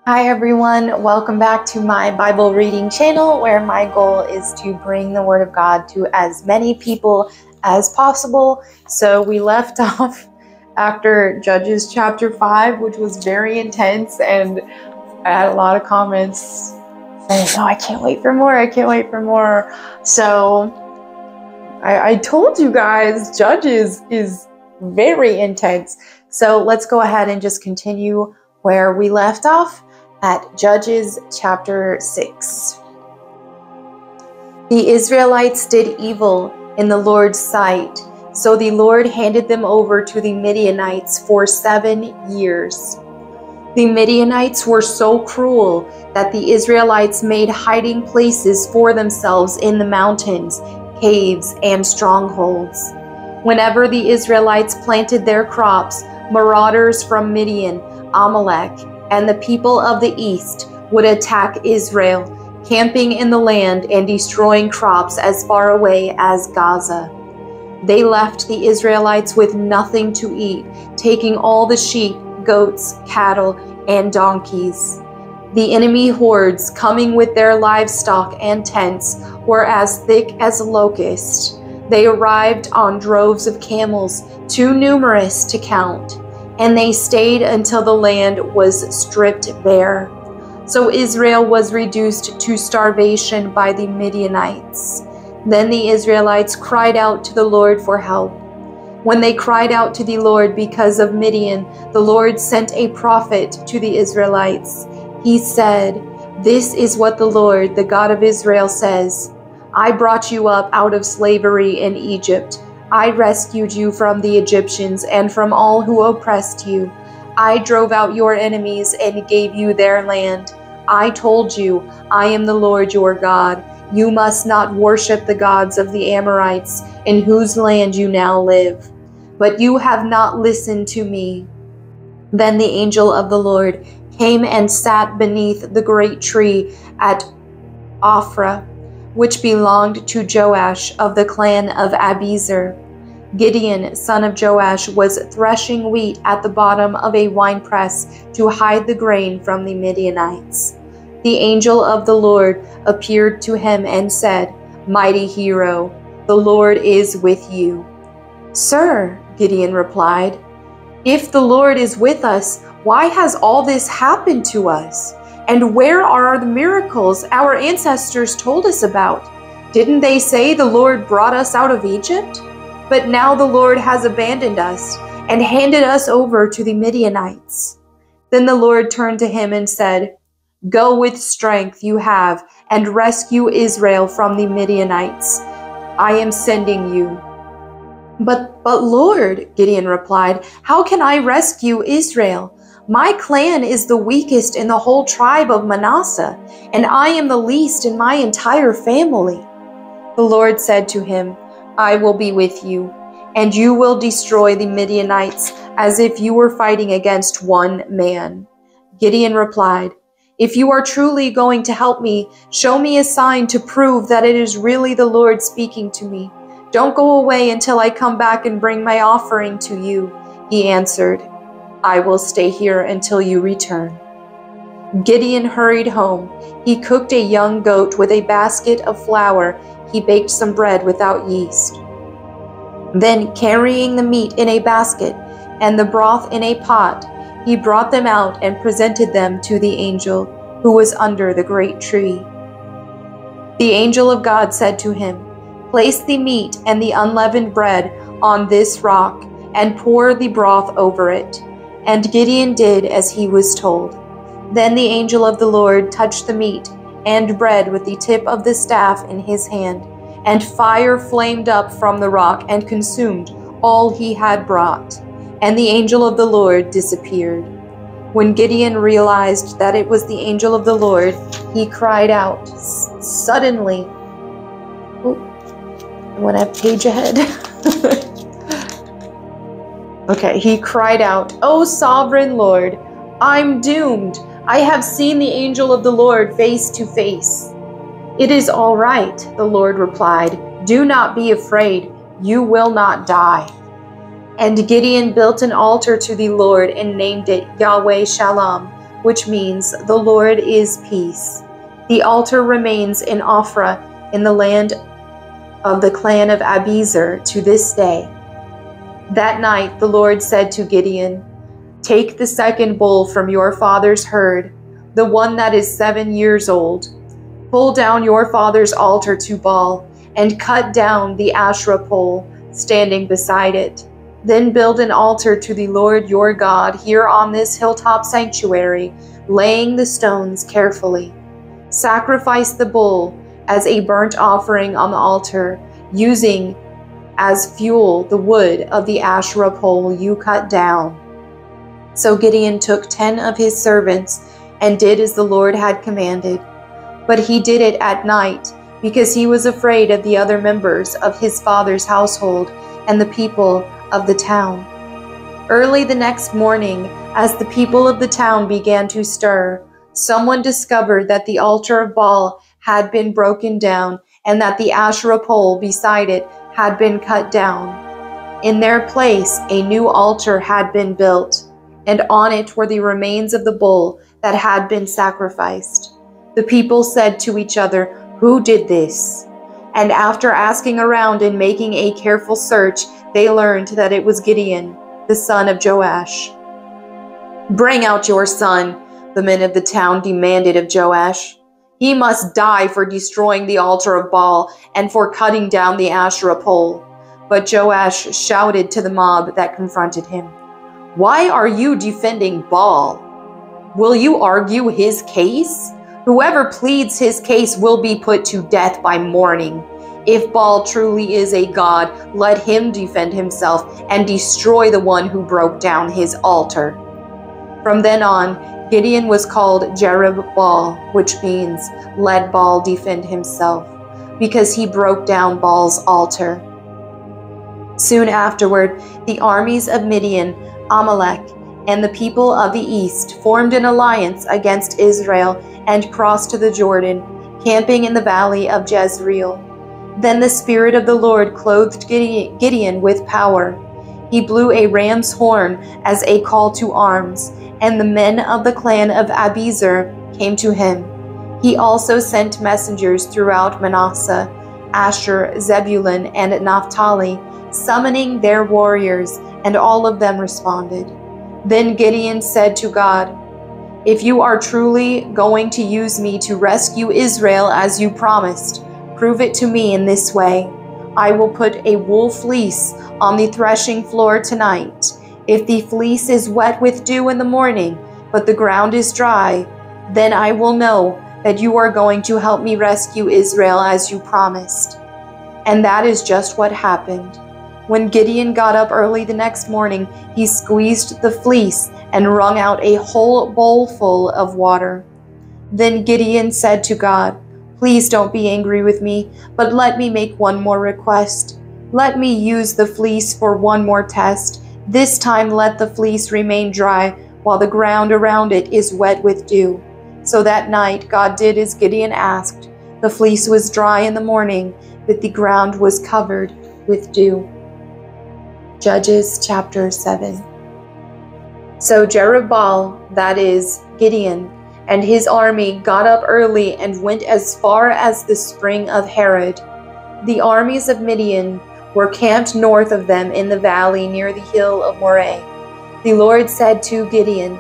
Hi everyone, welcome back to my Bible reading channel where my goal is to bring the Word of God to as many people as possible. So we left off after Judges chapter 5, which was very intense, and I had a lot of comments saying, "No, I can't wait for more, I can't wait for more." So I told you guys, Judges is very intense. So let's go ahead and just continue where we left off at Judges chapter 6. The Israelites did evil in the Lord's sight, so the Lord handed them over to the Midianites for 7 years. The Midianites were so cruel that the Israelites made hiding places for themselves in the mountains, caves, and strongholds. Whenever the Israelites planted their crops, marauders from Midian, Amalek, and the people of the east would attack Israel, camping in the land and destroying crops as far away as Gaza. They left the Israelites with nothing to eat, taking all the sheep, goats, cattle, and donkeys. The enemy hordes, coming with their livestock and tents, were as thick as locusts. They arrived on droves of camels, too numerous to count, and they stayed until the land was stripped bare. So Israel was reduced to starvation by the Midianites. Then the Israelites cried out to the Lord for help. When they cried out to the Lord because of Midian, the Lord sent a prophet to the Israelites. He said, "This is what the Lord, the God of Israel, says. I brought you up out of slavery in Egypt. I rescued you from the Egyptians and from all who oppressed you. I drove out your enemies and gave you their land. I told you, I am the Lord your God. You must not worship the gods of the Amorites, in whose land you now live. But you have not listened to me." Then the angel of the Lord came and sat beneath the great tree at Ophrah, which belonged to Joash of the clan of Abiezer. Gideon, son of Joash, was threshing wheat at the bottom of a winepress to hide the grain from the Midianites. The angel of the Lord appeared to him and said, "Mighty hero, the Lord is with you." "Sir," Gideon replied, "if the Lord is with us, why has all this happened to us? And where are the miracles our ancestors told us about? Didn't they say the Lord brought us out of Egypt? But now the Lord has abandoned us and handed us over to the Midianites." Then the Lord turned to him and said, "Go with strength you have and rescue Israel from the Midianites. I am sending you." But Lord," Gideon replied, "how can I rescue Israel? My clan is the weakest in the whole tribe of Manasseh, and I am the least in my entire family." The Lord said to him, "I will be with you, and you will destroy the Midianites as if you were fighting against one man." Gideon replied, "If you are truly going to help me, show me a sign to prove that it is really the Lord speaking to me. Don't go away until I come back and bring my offering to you." He answered, "I will stay here until you return." Gideon hurried home. He cooked a young goat with a basket of flour. He baked some bread without yeast. Then, carrying the meat in a basket and the broth in a pot, he brought them out and presented them to the angel who was under the great tree. The angel of God said to him, "Place the meat and the unleavened bread on this rock and pour the broth over it." And Gideon did as he was told. Then the angel of the Lord touched the meat and bread with the tip of the staff in his hand, and fire flamed up from the rock and consumed all he had brought. And the angel of the Lord disappeared. When Gideon realized that it was the angel of the Lord, he cried out suddenly. Oh, I went a page ahead. Okay, he cried out, "O sovereign Lord, I'm doomed. I have seen the angel of the Lord face to face." "It is all right," the Lord replied. "Do not be afraid. You will not die." And Gideon built an altar to the Lord and named it Yahweh Shalom, which means the Lord is peace. The altar remains in Ophrah in the land of the clan of Abiezer to this day. That night the Lord said to Gideon, "Take the second bull from your father's herd, the one that is 7 years old. Pull down your father's altar to Baal, and cut down the Asherah pole standing beside it. Then build an altar to the Lord your God here on this hilltop sanctuary, laying the stones carefully. Sacrifice the bull as a burnt offering on the altar, using as fuel the wood of the Asherah pole you cut down." So Gideon took 10 of his servants and did as the Lord had commanded. But he did it at night, because he was afraid of the other members of his father's household and the people of the town. Early the next morning, as the people of the town began to stir, someone discovered that the altar of Baal had been broken down and that the Asherah pole beside it had been cut down. In their place, a new altar had been built, and on it were the remains of the bull that had been sacrificed. The people said to each other, "Who did this?" And after asking around and making a careful search, they learned that it was Gideon, the son of Joash. "Bring out your son," the men of the town demanded of Joash. "He must die for destroying the altar of Baal and for cutting down the Asherah pole." But Joash shouted to the mob that confronted him, "Why are you defending Baal? Will you argue his case? Whoever pleads his case will be put to death by morning. If Baal truly is a god, let him defend himself and destroy the one who broke down his altar." From then on, Gideon was called Jerubbaal, which means "let Baal defend himself," because he broke down Baal's altar. Soon afterward, the armies of Midian, Amalek, and the people of the east formed an alliance against Israel and crossed to the Jordan, camping in the valley of Jezreel. Then the Spirit of the Lord clothed Gideon with power. He blew a ram's horn as a call to arms, and the men of the clan of Abiezer came to him. He also sent messengers throughout Manasseh, Asher, Zebulun, and Naphtali, summoning their warriors, and all of them responded. Then Gideon said to God, "If you are truly going to use me to rescue Israel as you promised, prove it to me in this way. I will put a wool fleece on the threshing floor tonight. If the fleece is wet with dew in the morning, but the ground is dry, then I will know that you are going to help me rescue Israel as you promised." And that is just what happened. When Gideon got up early the next morning, he squeezed the fleece and wrung out a whole bowl full of water. Then Gideon said to God, "Please don't be angry with me, but let me make one more request. Let me use the fleece for one more test. This time let the fleece remain dry while the ground around it is wet with dew." So that night God did as Gideon asked. The fleece was dry in the morning, but the ground was covered with dew. Judges chapter 7. So Jerubbaal, that is Gideon, and his army got up early and went as far as the spring of Harod. The armies of Midian were camped north of them in the valley near the hill of Moreh. The Lord said to Gideon,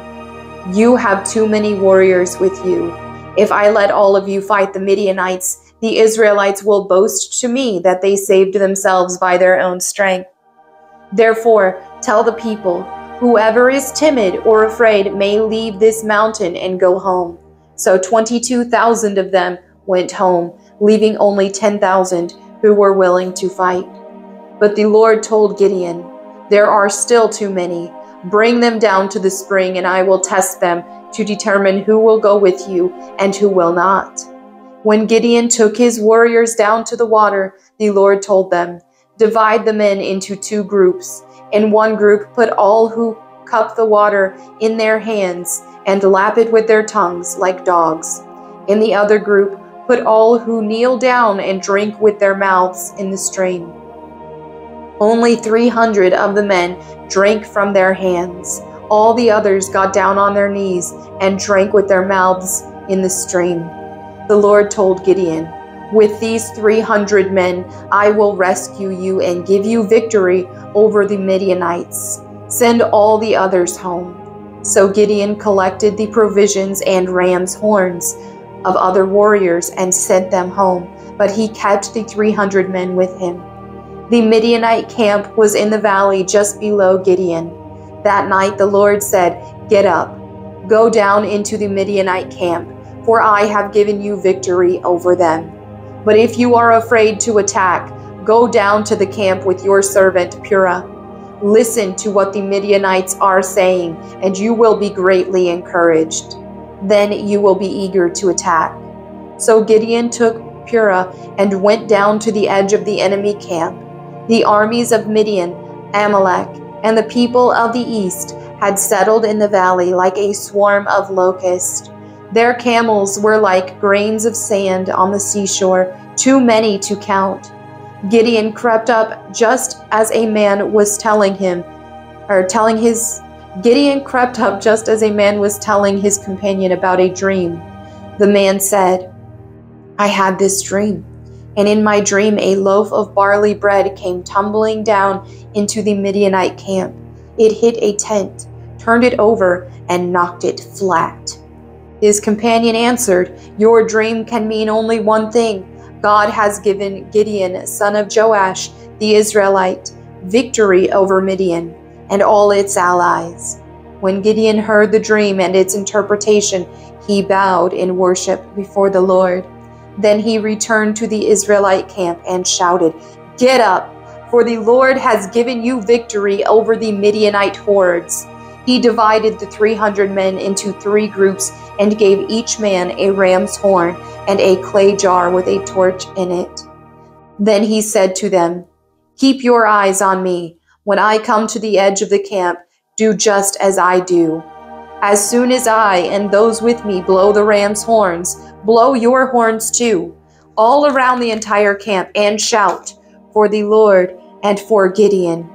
"You have too many warriors with you. If I let all of you fight the Midianites, the Israelites will boast to me that they saved themselves by their own strength. Therefore, tell the people, whoever is timid or afraid may leave this mountain and go home." So 22,000 of them went home, leaving only 10,000 who were willing to fight. But the Lord told Gideon, "There are still too many. Bring them down to the spring, and I will test them to determine who will go with you and who will not." When Gideon took his warriors down to the water, the Lord told them, "Divide the men into 2 groups. In one group put all who cup the water in their hands and lap it with their tongues like dogs. In the other group put all who kneel down and drink with their mouths in the stream." Only 300 of the men drank from their hands. All the others got down on their knees and drank with their mouths in the stream. The Lord told Gideon, "With these 300 men, I will rescue you and give you victory over the Midianites. Send all the others home." So Gideon collected the provisions and ram's horns of other warriors and sent them home, but he kept the 300 men with him. The Midianite camp was in the valley just below Gideon. That night the Lord said, "Get up, go down into the Midianite camp, for I have given you victory over them. But if you are afraid to attack, go down to the camp with your servant Purah. Listen to what the Midianites are saying, and you will be greatly encouraged. Then you will be eager to attack." So Gideon took Purah and went down to the edge of the enemy camp. The armies of Midian, Amalek, and the people of the east had settled in the valley like a swarm of locusts. Their camels were like grains of sand on the seashore, too many to count. Gideon crept up just as a man was telling his companion about a dream. The man said, "I had this dream, and in my dream a loaf of barley bread came tumbling down into the Midianite camp. It hit a tent, turned it over, and knocked it flat." His companion answered, "Your dream can mean only one thing. God has given Gideon, son of Joash, the Israelite, victory over Midian and all its allies." When Gideon heard the dream and its interpretation, he bowed in worship before the Lord. Then he returned to the Israelite camp and shouted, "Get up, for the Lord has given you victory over the Midianite hordes." He divided the 300 men into 3 groups and gave each man a ram's horn and a clay jar with a torch in it. Then he said to them, "Keep your eyes on me. When I come to the edge of the camp, do just as I do. As soon as I and those with me blow the ram's horns, blow your horns too, all around the entire camp, and shout for the Lord and for Gideon."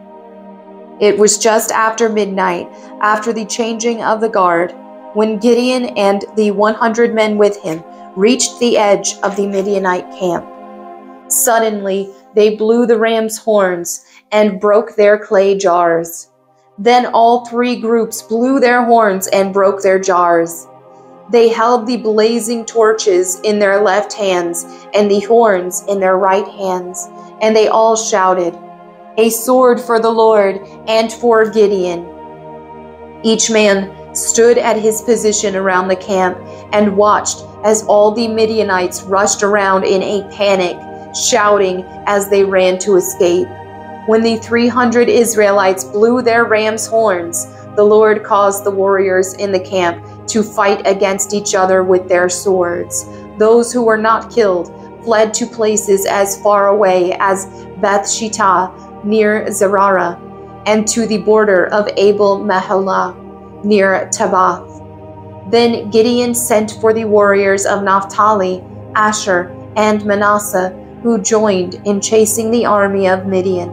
It was just after midnight, after the changing of the guard, when Gideon and the 100 men with him reached the edge of the Midianite camp. Suddenly they blew the ram's horns and broke their clay jars. Then all 3 groups blew their horns and broke their jars. They held the blazing torches in their left hands and the horns in their right hands, and they all shouted, "A sword for the Lord and for Gideon." Each man stood at his position around the camp and watched as all the Midianites rushed around in a panic, shouting as they ran to escape. When the 300 Israelites blew their ram's horns, the Lord caused the warriors in the camp to fight against each other with their swords. Those who were not killed fled to places as far away as Beth-shittah near Zerara, and to the border of Abel-Meholah near Tabbath. Then Gideon sent for the warriors of Naphtali, Asher, and Manasseh, who joined in chasing the army of Midian.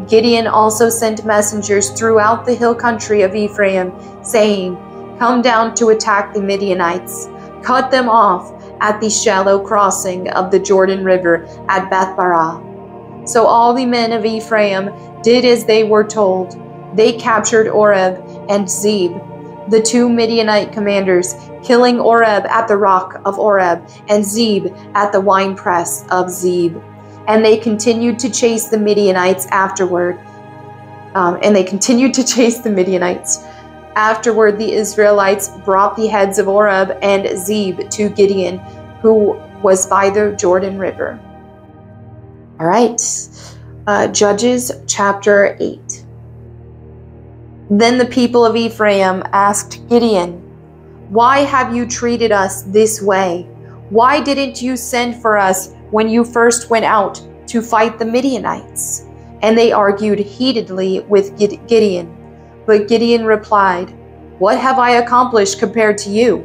Gideon also sent messengers throughout the hill country of Ephraim, saying, "Come down to attack the Midianites. Cut them off at the shallow crossing of the Jordan River at Beth-barah." So all the men of Ephraim did as they were told. They captured Oreb and Zeb, the 2 Midianite commanders, killing Oreb at the rock of Oreb and Zeb at the winepress of Zeb. And they continued to chase the Midianites afterward. Afterward, the Israelites brought the heads of Oreb and Zeb to Gideon, who was by the Jordan River. All right, Judges chapter 8. Then the people of Ephraim asked Gideon, "Why have you treated us this way? Why didn't you send for us when you first went out to fight the Midianites?" And they argued heatedly with Gideon. But Gideon replied, "What have I accomplished compared to you?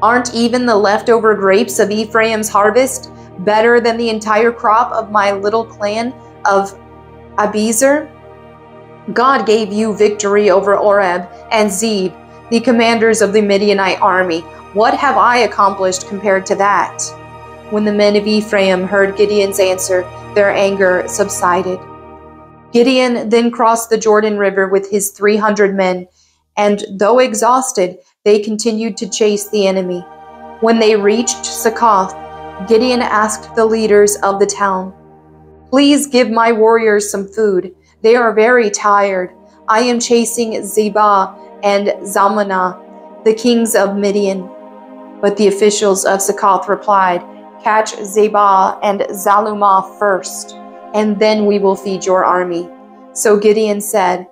Aren't even the leftover grapes of Ephraim's harvest better than the entire crop of my little clan of Abiezer? God gave you victory over Oreb and Zeb, the commanders of the Midianite army. What have I accomplished compared to that?" When the men of Ephraim heard Gideon's answer, their anger subsided. Gideon then crossed the Jordan River with his 300 men, and though exhausted, they continued to chase the enemy. When they reached Succoth, Gideon asked the leaders of the town, "Please give my warriors some food. They are very tired. I am chasing Zebah and Zalmunna, the kings of Midian." But the officials of Succoth replied, "Catch Zebah and Zalmunna first, and then we will feed your army." So Gideon said,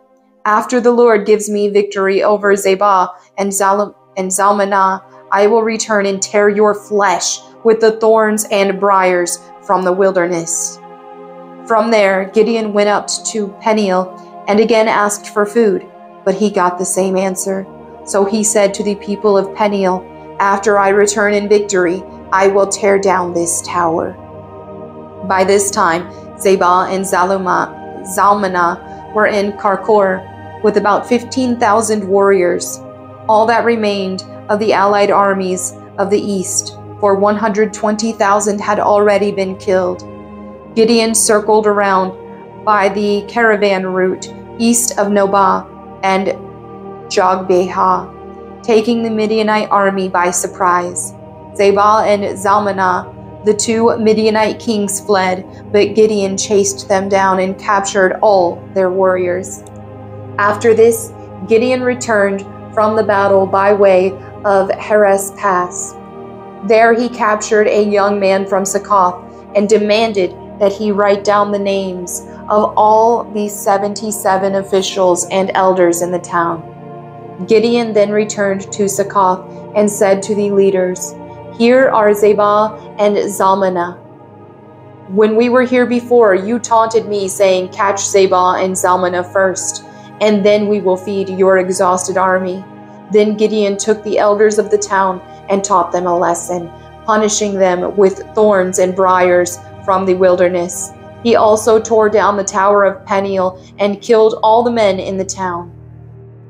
"After the Lord gives me victory over Zebah and Zalmunna, I will return and tear your flesh with the thorns and briars from the wilderness." From there, Gideon went up to Peniel and again asked for food, but he got the same answer. So he said to the people of Peniel, "After I return in victory, I will tear down this tower." By this time, Zebah and Zalmunna were in Karkor with about 15,000 warriors, all that remained of the allied armies of the east, for 120,000 had already been killed. Gideon circled around by the caravan route east of Nobah and Jogbehah, taking the Midianite army by surprise. Zebah and Zalmunna, the two Midianite kings, fled, but Gideon chased them down and captured all their warriors. After this, Gideon returned from the battle by way of Heres Pass. There he captured a young man from Succoth and demanded that he write down the names of all the 77 officials and elders in the town. Gideon then returned to Succoth and said to the leaders, "Here are Zebah and Zalmunna. When we were here before, you taunted me, saying, 'Catch Zebah and Zalmunna first, and then we will feed your exhausted army.'" Then Gideon took the elders of the town and taught them a lesson, punishing them with thorns and briars from the wilderness. He also tore down the tower of Peniel and killed all the men in the town.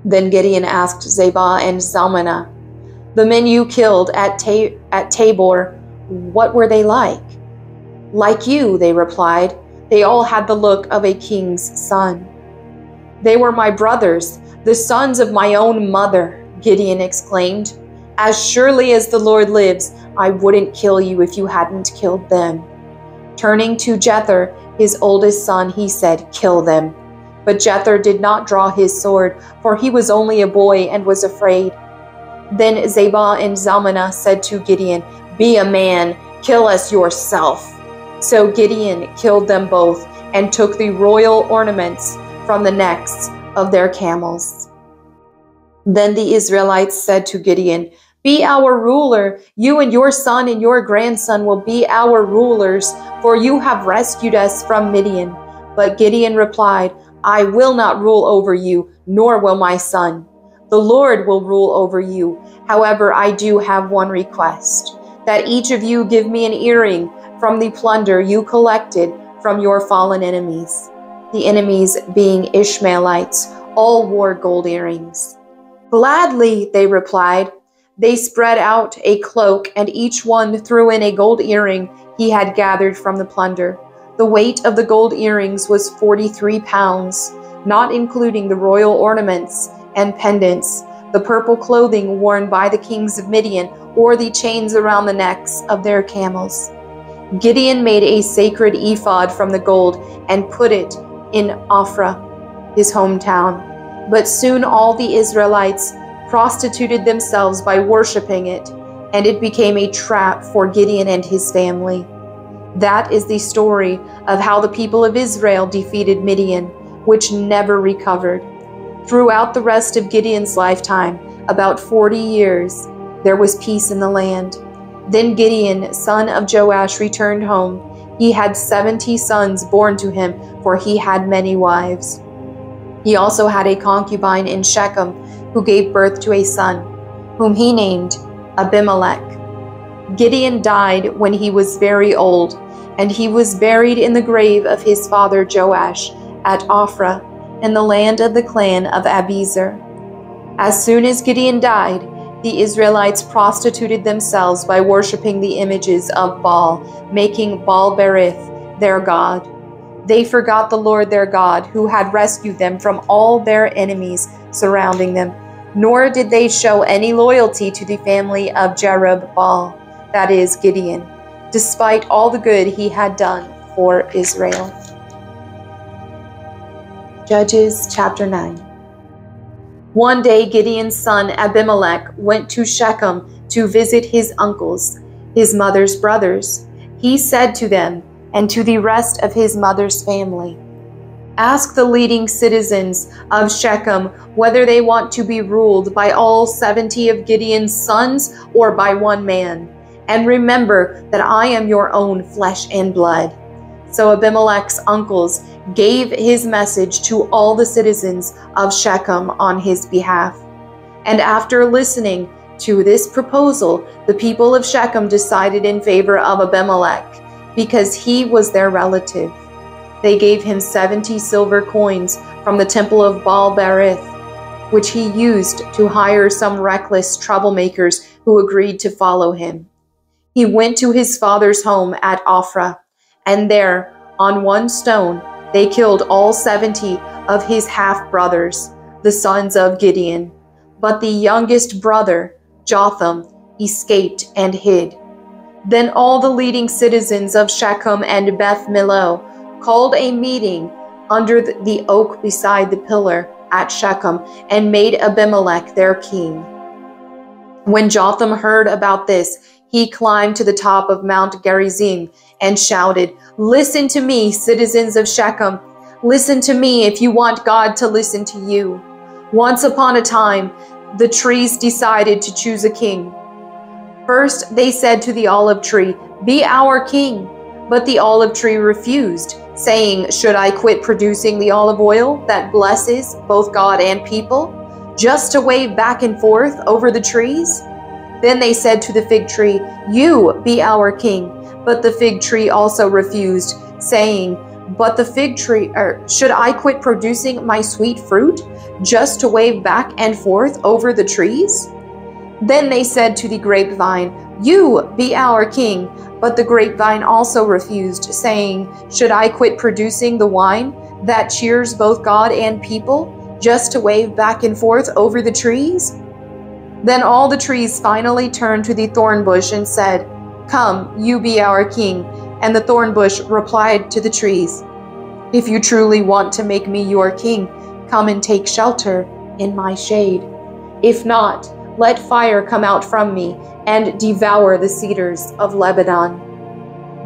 Then Gideon asked Zebah and Zalmunna, "The men you killed at Tabor, what were they like?" "Like you," they replied. "They all had the look of a king's son." "They were my brothers, the sons of my own mother," Gideon exclaimed. "As surely as the Lord lives, I wouldn't kill you if you hadn't killed them." Turning to Jether, his oldest son, he said, "Kill them." But Jether did not draw his sword, for he was only a boy and was afraid. Then Zebah and Zalmunna said to Gideon, "Be a man, kill us yourself." So Gideon killed them both and took the royal ornaments from the necks of their camels. Then the Israelites said to Gideon, "Be our ruler. You and your son and your grandson will be our rulers, for you have rescued us from Midian." But Gideon replied, "I will not rule over you, nor will my son. The Lord will rule over you. However, I do have one request, that each of you give me an earring from the plunder you collected from your fallen enemies." The enemies, being Ishmaelites, all wore gold earrings. "Gladly," they replied. They spread out a cloak, and each one threw in a gold earring he had gathered from the plunder. The weight of the gold earrings was 43 pounds, not including the royal ornaments and pendants, the purple clothing worn by the kings of Midian, or the chains around the necks of their camels. Gideon made a sacred ephod from the gold and put it in Ophrah, his hometown. But soon all the Israelites prostituted themselves by worshiping it, and it became a trap for Gideon and his family. That is the story of how the people of Israel defeated Midian, which never recovered. Throughout the rest of Gideon's lifetime, about 40 years, there was peace in the land. Then Gideon, son of Joash, returned home. He had 70 sons born to him, for he had many wives. He also had a concubine in Shechem, who gave birth to a son, whom he named Abimelech. Gideon died when he was very old, and he was buried in the grave of his father Joash at Ophrah, in the land of the clan of Abiezer. As soon as Gideon died, the Israelites prostituted themselves by worshiping the images of Baal, making Baal-berith their god. They forgot the Lord their God, who had rescued them from all their enemies surrounding them, nor did they show any loyalty to the family of Jerub-Baal, that is, Gideon, despite all the good he had done for Israel. Judges chapter 9. One day Gideon's son Abimelech went to Shechem to visit his uncles, his mother's brothers. He said to them and to the rest of his mother's family, "Ask the leading citizens of Shechem whether they want to be ruled by all 70 of Gideon's sons or by one man. And remember that I am your own flesh and blood." So Abimelech's uncles gave his message to all the citizens of Shechem on his behalf. And after listening to this proposal, the people of Shechem decided in favor of Abimelech because he was their relative. They gave him 70 silver coins from the temple of Baal-berith, which he used to hire some reckless troublemakers who agreed to follow him. He went to his father's home at Ophrah, and there, on one stone, they killed all 70 of his half-brothers, the sons of Gideon. But the youngest brother, Jotham, escaped and hid. Then all the leading citizens of Shechem and Beth Millo called a meeting under the oak beside the pillar at Shechem and made Abimelech their king. When Jotham heard about this, he climbed to the top of Mount Gerizim and shouted, "Listen to me, citizens of Shechem. Listen to me if you want God to listen to you. Once upon a time, the trees decided to choose a king. First, they said to the olive tree, 'Be our king.' But the olive tree refused, saying, 'Should I quit producing the olive oil that blesses both God and people, just to wave back and forth over the trees?' Then they said to the fig tree, 'You be our king.' But the fig tree also refused, saying, 'But the fig tree, should I quit producing my sweet fruit, just to wave back and forth over the trees?' Then they said to the grapevine, 'You be our king.' But the grapevine also refused, saying, 'Should I quit producing the wine that cheers both God and people, just to wave back and forth over the trees?' Then all the trees finally turned to the thorn bush and said, 'Come, you be our king.' And the thorn bush replied to the trees, 'If you truly want to make me your king, come and take shelter in my shade. If not, let fire come out from me and devour the cedars of Lebanon.'"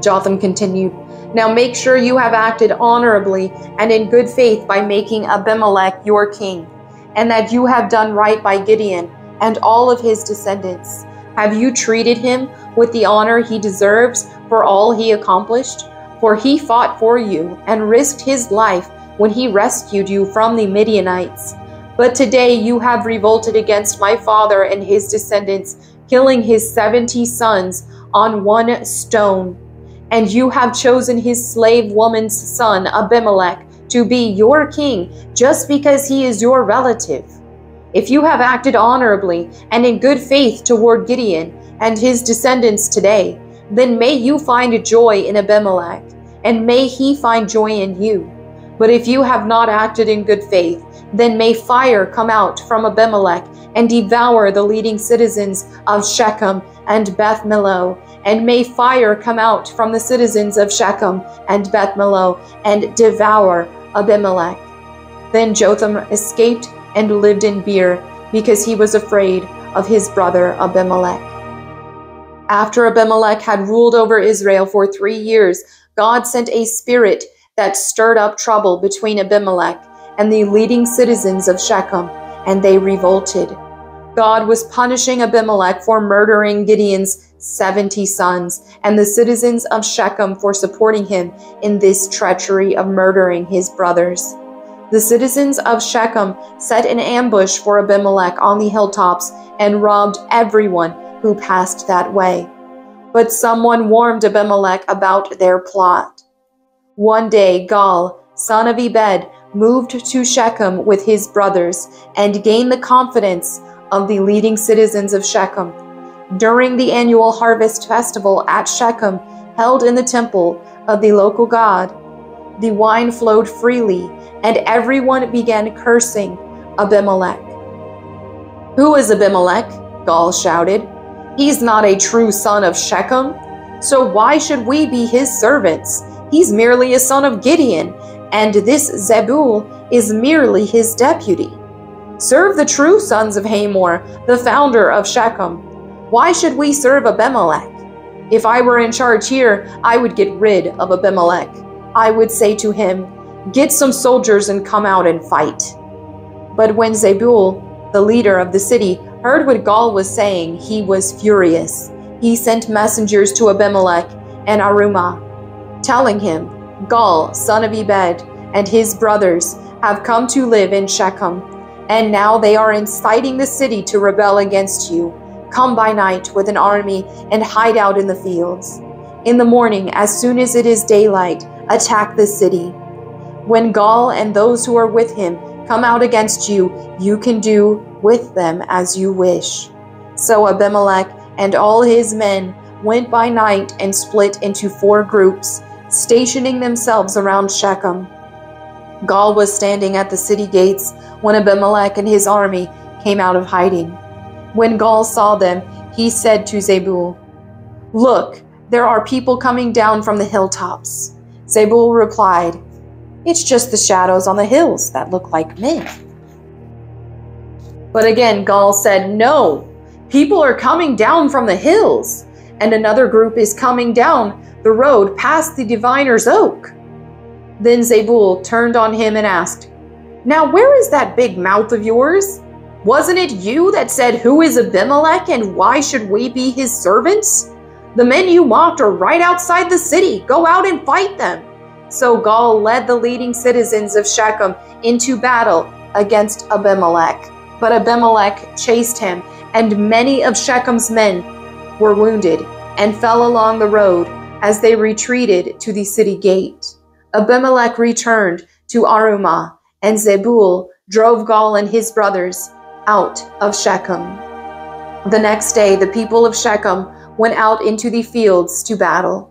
Jotham continued, "Now make sure you have acted honorably and in good faith by making Abimelech your king, and that you have done right by Gideon and all of his descendants. Have you treated him with the honor he deserves for all he accomplished? For he fought for you and risked his life when he rescued you from the Midianites. But today you have revolted against my father and his descendants, killing his 70 sons on one stone. And you have chosen his slave woman's son, Abimelech, to be your king just because he is your relative. If you have acted honorably and in good faith toward Gideon and his descendants today, then may you find joy in Abimelech, and may he find joy in you. But if you have not acted in good faith, then may fire come out from Abimelech and devour the leading citizens of Shechem and Beth Millo, and may fire come out from the citizens of Shechem and Beth Millo and devour Abimelech." Then Jotham escaped and lived in Beer because he was afraid of his brother Abimelech. After Abimelech had ruled over Israel for 3 years, God sent a spirit that stirred up trouble between Abimelech and the leading citizens of Shechem, and they revolted. God was punishing Abimelech for murdering Gideon's 70 sons, and the citizens of Shechem for supporting him in this treachery of murdering his brothers. The citizens of Shechem set an ambush for Abimelech on the hilltops and robbed everyone who passed that way. But someone warned Abimelech about their plot. One day, Gaal, son of Ebed, moved to Shechem with his brothers and gained the confidence of the leading citizens of Shechem. During the annual harvest festival at Shechem, held in the temple of the local god, the wine flowed freely, and everyone began cursing Abimelech. "Who is Abimelech?" Gaal shouted. "He's not a true son of Shechem, so why should we be his servants? He's merely a son of Gideon, and this Zebul is merely his deputy. Serve the true sons of Hamor, the founder of Shechem. Why should we serve Abimelech? If I were in charge here, I would get rid of Abimelech. I would say to him, 'Get some soldiers and come out and fight.'" But when Zebul, the leader of the city, heard what Gaal was saying, he was furious. He sent messengers to Abimelech and Arumah, telling him, "Gaal, son of Ebed, and his brothers have come to live in Shechem, and now they are inciting the city to rebel against you. Come by night with an army and hide out in the fields. In the morning, as soon as it is daylight, attack the city. When Gaal and those who are with him come out against you, you can do with them as you wish." So Abimelech and all his men went by night and split into 4 groups, stationing themselves around Shechem. Gaal was standing at the city gates when Abimelech and his army came out of hiding. When Gaal saw them, he said to Zebul, "Look, there are people coming down from the hilltops." Zebul replied, "It's just the shadows on the hills that look like men." But again, Gaal said, "No, people are coming down from the hills, and another group is coming down the road past the diviner's oak." Then Zebul turned on him and asked, "Now where is that big mouth of yours? Wasn't it you that said, 'Who is Abimelech and why should we be his servants?' The men you mocked are right outside the city. Go out and fight them." So Gaal led the leading citizens of Shechem into battle against Abimelech. But Abimelech chased him, and many of Shechem's men were wounded and fell along the road as they retreated to the city gate. Abimelech returned to Arumah, and Zebul drove Gaal and his brothers out of Shechem. The next day, the people of Shechem went out into the fields to battle.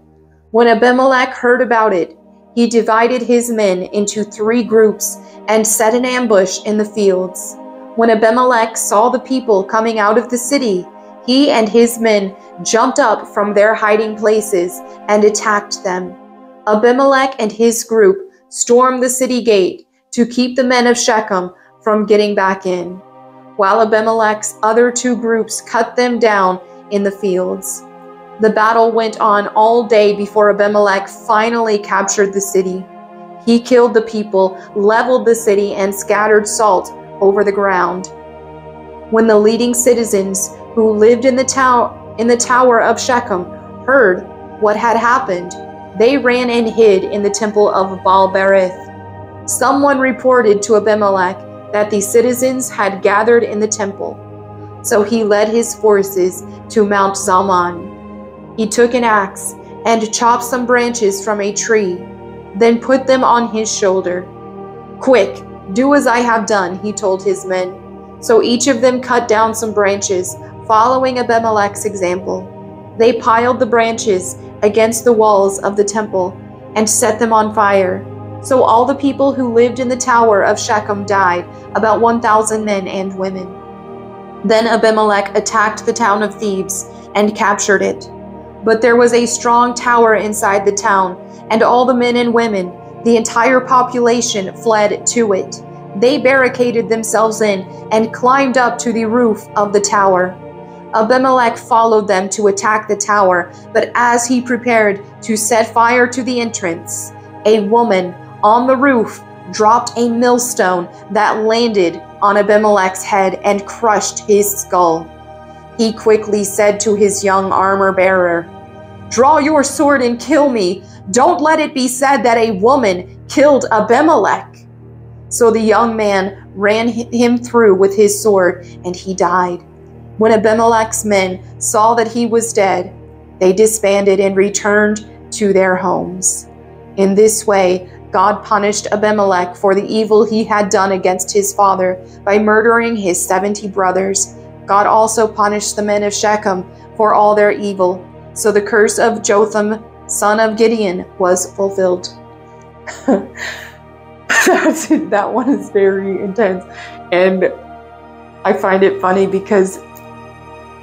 When Abimelech heard about it, he divided his men into 3 groups and set an ambush in the fields. When Abimelech saw the people coming out of the city, he and his men jumped up from their hiding places and attacked them. Abimelech and his group stormed the city gate to keep the men of Shechem from getting back in, while Abimelech's other 2 groups cut them down in the fields. The battle went on all day before Abimelech finally captured the city. He killed the people, leveled the city, and scattered salt over the ground. When the leading citizens who lived in the tower of Shechem heard what had happened, they ran and hid in the temple of Baal-berith. Someone reported to Abimelech that the citizens had gathered in the temple. So he led his forces to Mount Zalmon. He took an axe and chopped some branches from a tree, then put them on his shoulder. "Quick, do as I have done," he told his men. So each of them cut down some branches, following Abimelech's example. They piled the branches against the walls of the temple and set them on fire. So all the people who lived in the tower of Shechem died, about 1,000 men and women. Then Abimelech attacked the town of Thebes and captured it. But there was a strong tower inside the town, and all the men and women, the entire population, fled to it. They barricaded themselves in and climbed up to the roof of the tower. Abimelech followed them to attack the tower, but as he prepared to set fire to the entrance, a woman on the roof dropped a millstone that landed on Abimelech's head and crushed his skull. He quickly said to his young armor-bearer, "Draw your sword and kill me. Don't let it be said that a woman killed Abimelech." So the young man ran him through with his sword, and he died. When Abimelech's men saw that he was dead, they disbanded and returned to their homes. In this way, God punished Abimelech for the evil he had done against his father by murdering his 70 brothers. God also punished the men of Shechem for all their evil. So the curse of Jotham, son of Gideon, was fulfilled. That one is very intense. And I find it funny because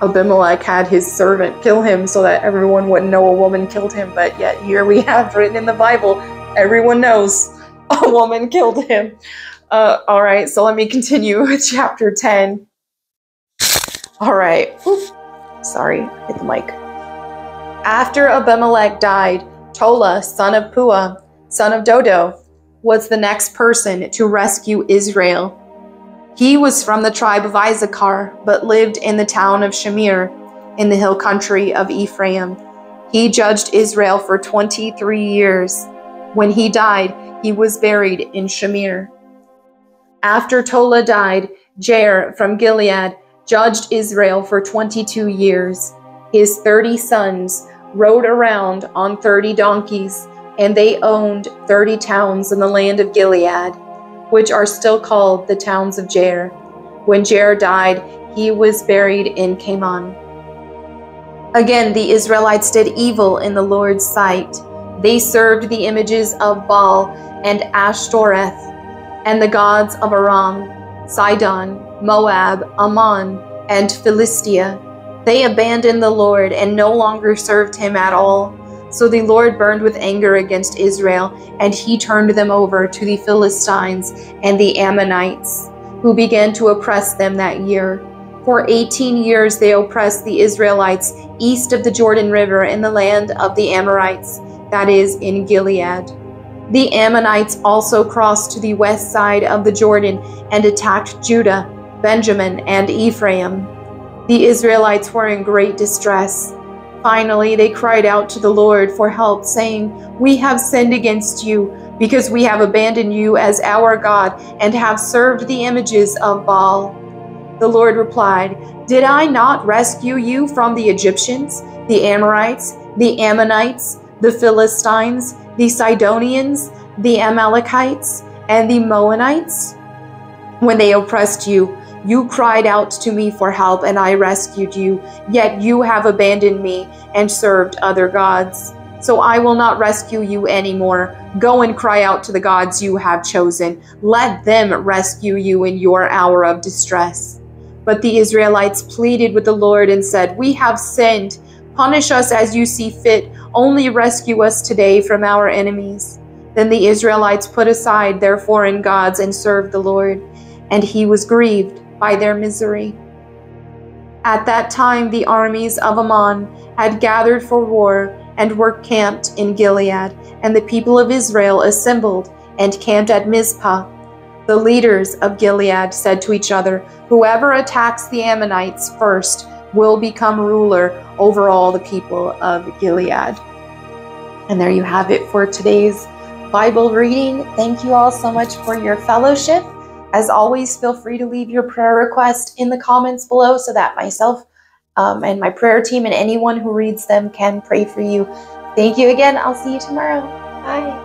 Abimelech had his servant kill him so that everyone wouldn't know a woman killed him. But yet here we have written in the Bible, everyone knows a woman killed him. All right, so let me continue with chapter 10. All right. Oof. Sorry, hit the mic. After Abimelech died, Tola, son of Puah, son of Dodo, was the next person to rescue Israel. He was from the tribe of Issachar, but lived in the town of Shamir, in the hill country of Ephraim. He judged Israel for 23 years. When he died, he was buried in Shamir. After Tola died, Jair from Gilead judged Israel for 22 years. His 30 sons rode around on 30 donkeys, and they owned 30 towns in the land of Gilead, which are still called the towns of Jair. When Jair died, he was buried in Canaan. Again, the Israelites did evil in the Lord's sight. They served the images of Baal and Ashtoreth, and the gods of Aram, Sidon, Moab, Ammon, and Philistia. They abandoned the Lord and no longer served him at all. So the Lord burned with anger against Israel, and he turned them over to the Philistines and the Ammonites, who began to oppress them that year. For 18 years they oppressed the Israelites east of the Jordan River in the land of the Amorites, that is, in Gilead. The Ammonites also crossed to the west side of the Jordan and attacked Judah, Benjamin, and Ephraim. The Israelites were in great distress. Finally, they cried out to the Lord for help, saying, "We have sinned against you, because we have abandoned you as our God and have served the images of Baal." The Lord replied, "Did I not rescue you from the Egyptians, the Amorites, the Ammonites, the Philistines, the Sidonians, the Amalekites, and the Moabites? When they oppressed you, you cried out to me for help, and I rescued you. Yet you have abandoned me and served other gods. So I will not rescue you anymore. Go and cry out to the gods you have chosen. Let them rescue you in your hour of distress." But the Israelites pleaded with the Lord and said, "We have sinned. Punish us as you see fit. Only rescue us today from our enemies." Then the Israelites put aside their foreign gods and served the Lord, and he was grieved by their misery. At that time the armies of Ammon had gathered for war and were camped in Gilead, and the people of Israel assembled and camped at Mizpah. The leaders of Gilead said to each other, "Whoever attacks the Ammonites first will become ruler over all the people of Gilead." And there you have it for today's Bible reading. Thank you all so much for your fellowship. As always, feel free to leave your prayer request in the comments below so that myself and my prayer team and anyone who reads them can pray for you. Thank you again. I'll see you tomorrow. Bye.